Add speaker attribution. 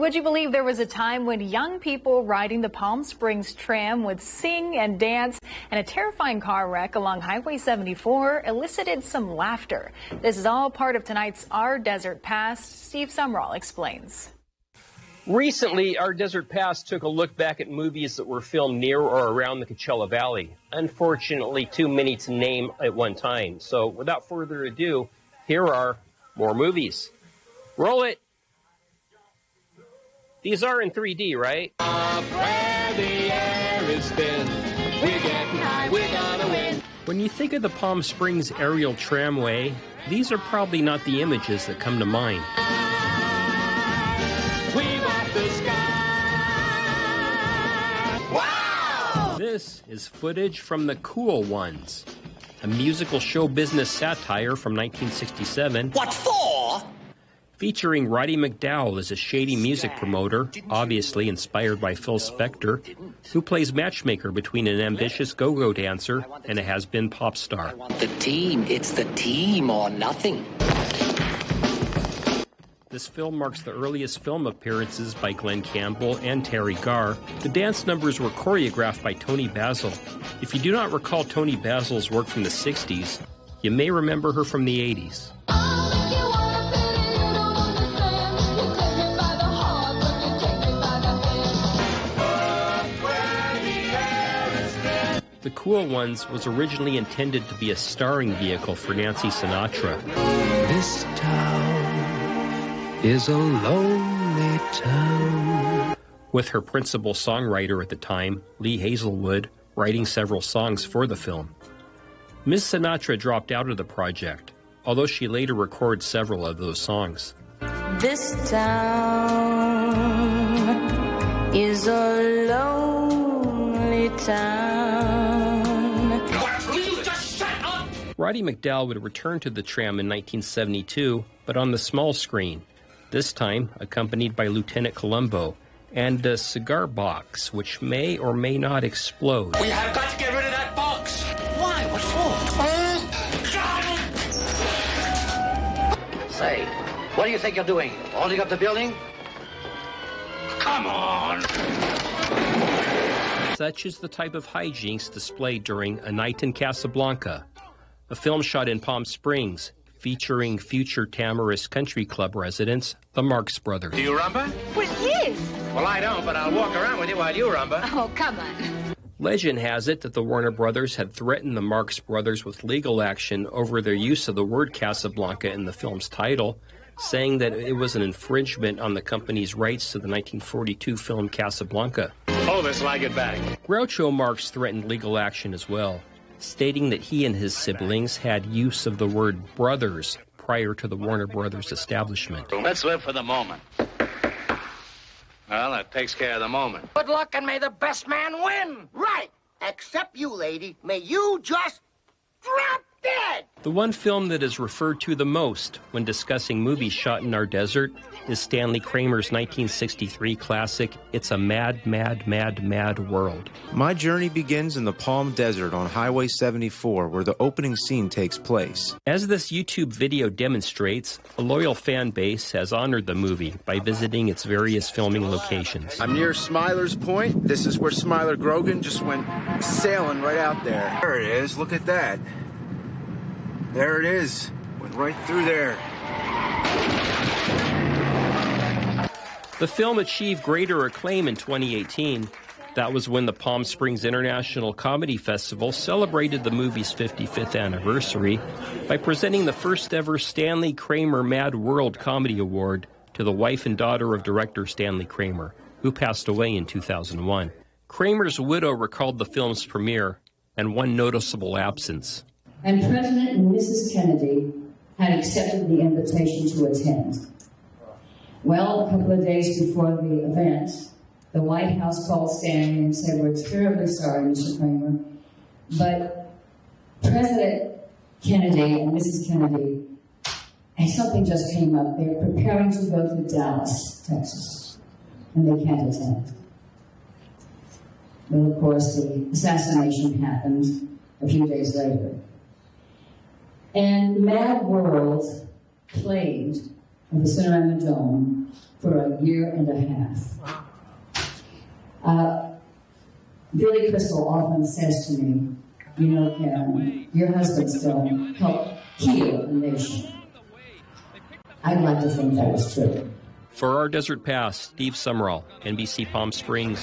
Speaker 1: would you believe there was a time when young people riding the Palm Springs tram would sing and dance, and a terrifying car wreck along Highway 74 elicited some laughter? This is all part of tonight's Our Desert Past. Steve Sumrall explains.
Speaker 2: Recently, Our Desert Past took a look back at movies that were filmed near or around the Coachella Valley. Unfortunately, too many to name at one time. So without further ado, here are more movies. Roll it. These are in 3D, right?
Speaker 3: Up where the air is thin, we're getting high, we're gonna win.
Speaker 2: When you think of the Palm Springs aerial tramway, these are probably not the images that come to mind.
Speaker 3: We want the sky. Wow!
Speaker 2: This is footage from The Cool Ones, a musical show business satire from 1967.
Speaker 4: What for?
Speaker 2: Featuring Roddy McDowall as a shady music promoter, obviously inspired by Phil Spector, who plays matchmaker between an ambitious go-go dancer and a has-been pop star.
Speaker 4: The team, it's the team or nothing.
Speaker 2: This film marks the earliest film appearances by Glenn Campbell and Terry Garr. The dance numbers were choreographed by Toni Basil. If you do not recall Toni Basil's work from the 60s, you may remember her from the 80s. The Cool Ones was originally intended to be a starring vehicle for Nancy Sinatra.
Speaker 3: This town is a lonely town.
Speaker 2: With her principal songwriter at the time, Lee Hazelwood, writing several songs for the film. Ms. Sinatra dropped out of the project, although she later recorded several of those songs.
Speaker 5: This town is a lonely town.
Speaker 2: Roddy McDowall would return to the tram in 1972, but on the small screen, this time accompanied by Lieutenant Columbo and a cigar box, which may or may not explode.
Speaker 4: We have got to get rid of that box. Why? What for? Say, what do you think you're doing? Holding up the building? Come on!
Speaker 2: Such is the type of hijinks displayed during A Night in Casablanca, a film shot in Palm Springs, featuring future Tamarisk Country Club residents, the Marx Brothers.
Speaker 6: Do you rumba?
Speaker 7: Well, yes.
Speaker 6: Well, I don't, but I'll walk around with you while you rumba.
Speaker 7: Oh, come on.
Speaker 2: Legend has it that the Warner Brothers had threatened the Marx Brothers with legal action over their use of the word Casablanca in the film's title, saying that it was an infringement on the company's rights to the 1942 film Casablanca.
Speaker 6: Hold this till I get back.
Speaker 2: Groucho Marx threatened legal action as well, stating that he and his siblings had use of the word brothers prior to the Warner Brothers establishment.
Speaker 6: Let's live for the moment. Well, that takes care of the moment.
Speaker 4: Good luck and may the best man win. Right. Except you, lady. May you just drop dead.
Speaker 2: The one film that is referred to the most when discussing movies shot in our desert is Stanley Kramer's 1963 classic, It's a Mad, Mad, Mad, Mad World.
Speaker 8: My journey begins in the Palm Desert on Highway 74, where the opening scene takes place.
Speaker 2: As this YouTube video demonstrates, a loyal fan base has honored the movie by visiting its various filming locations.
Speaker 9: I'm near Smiler's Point. This is where Smiler Grogan just went sailing right out there. There it is. Look at that. There it is. Went right through there.
Speaker 2: The film achieved greater acclaim in 2018. That was when the Palm Springs International Comedy Festival celebrated the movie's 55th anniversary by presenting the first ever Stanley Kramer Mad World Comedy Award to the wife and daughter of director Stanley Kramer, who passed away in 2001. Kramer's widow recalled the film's premiere and one noticeable absence.
Speaker 10: And President and Mrs. Kennedy had accepted the invitation to attend. Well, a couple of days before the event, the White House called Stanley and said, "We're terribly sorry, Mr. Kramer, but President Kennedy and Mrs. Kennedy, and something just came up. They're preparing to go to Dallas, Texas, and they can't attend." Well, of course, the assassination happened a few days later. And Mad World played at the Cinerama Dome for a year and a half. Billy Crystal often says to me, you know, Karen, your husband's film helped heal a nation. I'd like to think that was true.
Speaker 2: For Our Desert Past, Steve Summerall, NBC Palm Springs.